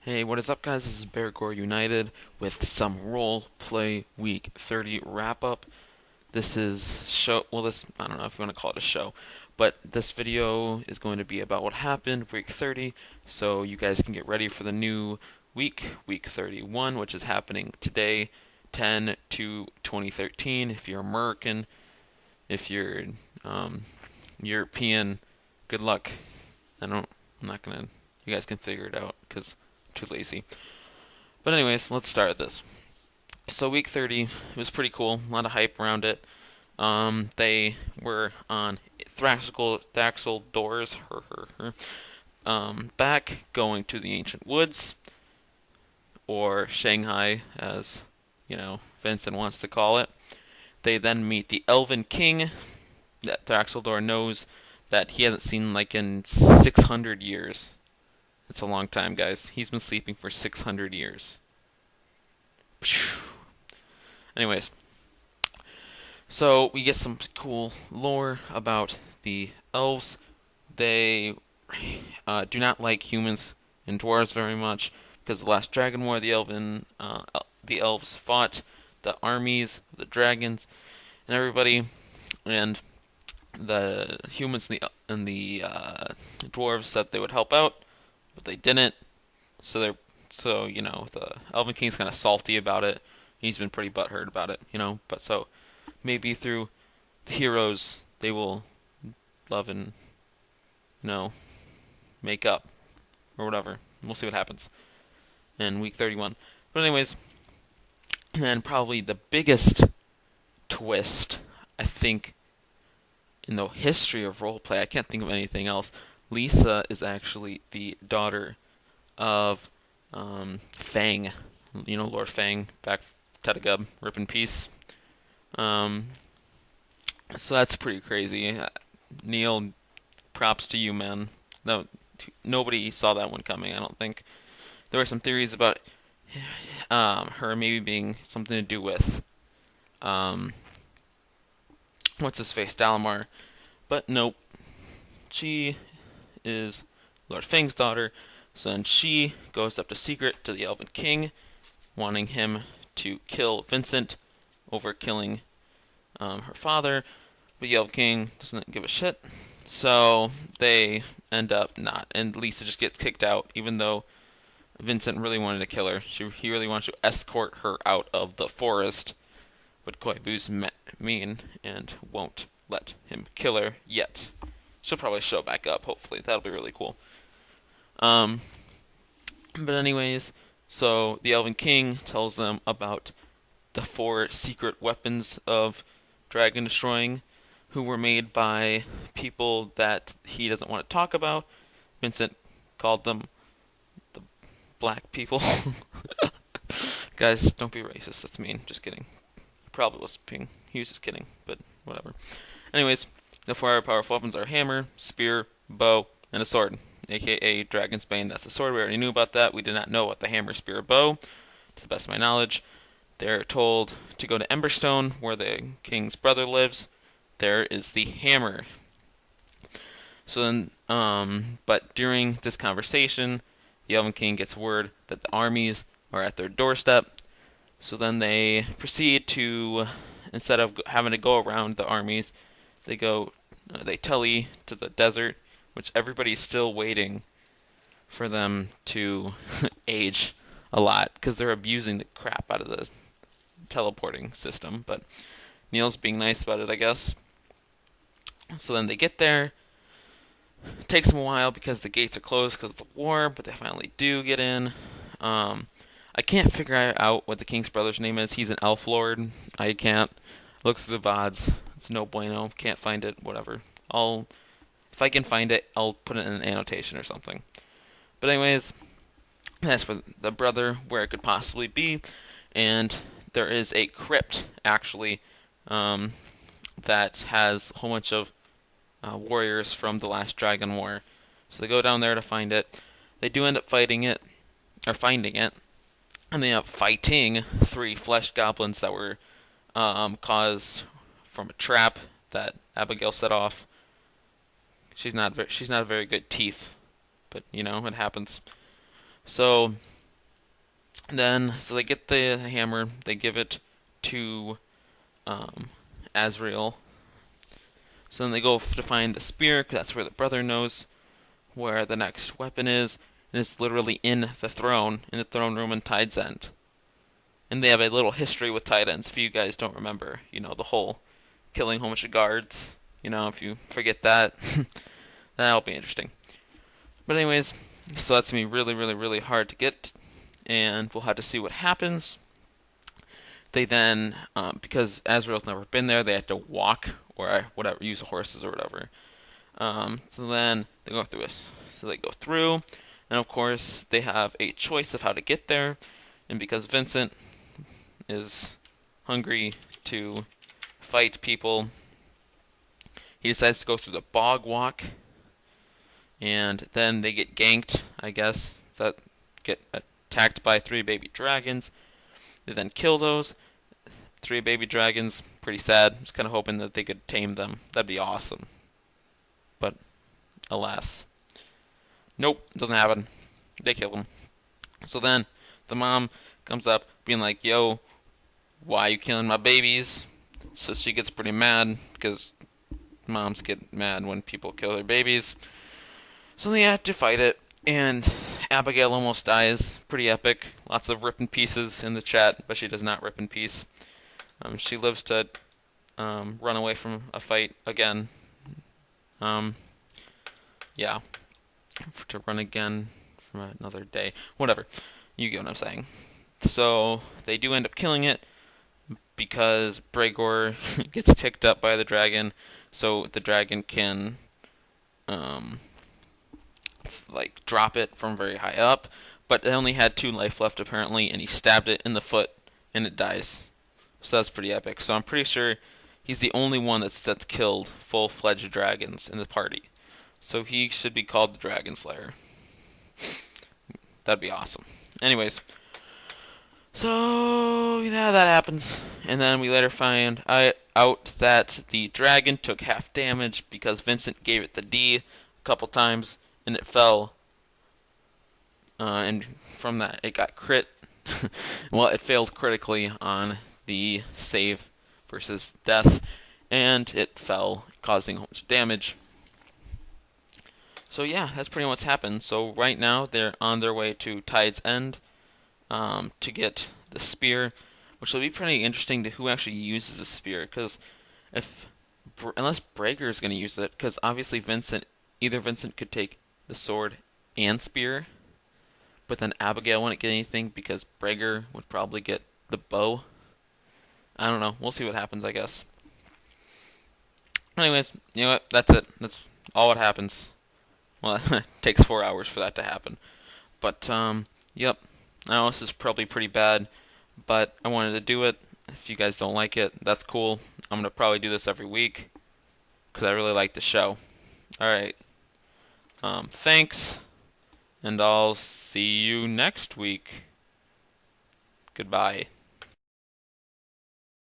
Hey, what is up, guys? This is BearGoreUnited with some role play week 30 wrap up. This is I don't know if you want to call it a show, but this video is going to be about what happened week 30, so you guys can get ready for the new week 31, which is happening today, 10/2/2013. If you're American, if you're European, good luck. I'm not gonna, you guys can figure it out because too lazy. But anyways, let's start this. So week 30 was pretty cool. A lot of hype around it. They were on Thraxel doors, back going to the ancient woods, or Shanghai, as Vincent wants to call it. They then meet the Elven King. That Thraxeldor knows that he hasn't seen like in 600 years. It's a long time, guys. He's been sleeping for 600 years. Anyways, so we get some cool lore about the elves. They do not like humans and dwarves very much because the last Dragon War, the elves fought the armies, the dragons, and everybody, and the humans and the dwarves said they would help out, but they didn't. So the Elven King's kind of salty about it. He's been pretty butthurt about it, But so maybe through the heroes they will love and make up or whatever. We'll see what happens in week 31. But anyways, and probably the biggest twist I think in the history of roleplay, I can't think of anything else. Lisa is actually the daughter of Fang, Lord Fang, back Tetagub, rip in peace. So that's pretty crazy. Neil, props to you, man. No, nobody saw that one coming, I don't think. There were some theories about her maybe being something to do with what's his face, Dalamar, but nope. She is Lord Fang's daughter, so then she goes up to secret to the Elven King, wanting him to kill Vincent over killing her father, but the Elven King doesn't give a shit, so they end up not, and Lisa just gets kicked out, even though Vincent really wanted to kill her. He really wants to escort her out of the forest, but Koibu's mean and won't let him kill her yet. She'll probably show back up, hopefully. That'll be really cool. But anyways, so the Elven King tells them about the 4 secret weapons of dragon destroying, who were made by people that he doesn't want to talk about. Vincent called them the black people. Guys, don't be racist. That's mean. Just kidding. He probably was being. He was just kidding, but whatever. Anyways, the 4 powerful weapons are hammer, spear, bow, and a sword, aka Dragon's Bane. That's the sword. We already knew about that. We did not know about the hammer, spear, or bow, to the best of my knowledge. They're told to go to Emberstone, where the king's brother lives. There is the hammer. So then, but during this conversation, the Elven King gets word that the armies are at their doorstep. So then they proceed to, instead of having to go around the armies, they telly to the desert, which everybody's still waiting for them to age a lot, because they're abusing the crap out of the teleporting system, but Neil's being nice about it, I guess. So then they get there. It takes them a while because the gates are closed because of the war, but they finally do get in. I can't figure out what the king's brother's name is. He's an elf lord. I can't look through the VODs. It's no bueno. Can't find it. Whatever. If I can find it, I'll put it in an annotation or something. But anyways, that's for the brother, where it could possibly be. And there is a crypt, actually, that has a whole bunch of warriors from the last Dragon War. So they go down there to find it. They do end up finding it, and they end up fighting 3 flesh goblins that were caused from a trap that Abigail set off. She's not a very good thief, but it happens. So Then, so they get the hammer, they give it to Azrael. So then they go to find the spear, 'cause that's where the brother knows where the next weapon is, and it's literally in the throne room in Tide's End. And they have a little history with Tide Ends, if you guys don't remember, the whole killing a whole bunch of guards. If you forget that, that'll be interesting. But anyways, so that's going to be really, really, really hard to get, and we'll have to see what happens. They then, because Azrael's never been there, they have to walk or whatever, use horses or whatever. So then they go through this. So they go through, and of course they have a choice of how to get there. And because Vincent is hungry to fight people, he decides to go through the bog walk. And then they get ganked, I guess. That get attacked by 3 baby dragons. They then kill those 3 baby dragons. Pretty sad. I was kind of hoping that they could tame them. That'd be awesome. But alas, nope, doesn't happen. They kill them. So then the mom comes up being like, "Yo, why are you killing my babies?" So she gets pretty mad because moms get mad when people kill their babies. So they have to fight it, and Abigail almost dies. Pretty epic. Lots of rip in pieces in the chat, but she does not rip in peace. She lives to run away from a fight again. Yeah. To run again from another day. Whatever. You get what I'm saying. So they do end up killing it because BearGore gets picked up by the dragon, so the dragon can drop it from very high up, but it only had 2 life left apparently, and he stabbed it in the foot and it dies. So that's pretty epic. So I'm pretty sure he's the only one that's killed full-fledged dragons in the party. So he should be called the Dragon Slayer. That'd be awesome. Anyways, so yeah, that happens, and then we later find out that the dragon took half damage because Vincent gave it the D a couple times, and it fell. And from that, it got crit. Well, it failed critically on the save versus death, and it fell, causing a whole bunch of damage. So yeah, that's pretty much what's happened. So right now, they're on their way to Tide's End to get the spear, which will be pretty interesting to who actually uses the spear, because unless Brager is going to use it, because obviously either Vincent could take the sword and spear, but then Abigail wouldn't get anything because Brager would probably get the bow. I don't know. We'll see what happens, I guess. Anyways, you know what? That's it. That's all what happens. Well, it takes 4 hours for that to happen. But, yep. I know this is probably pretty bad, but I wanted to do it. If you guys don't like it, that's cool. I'm going to probably do this every week because I really like the show. Alright. Thanks, and I'll see you next week. Goodbye.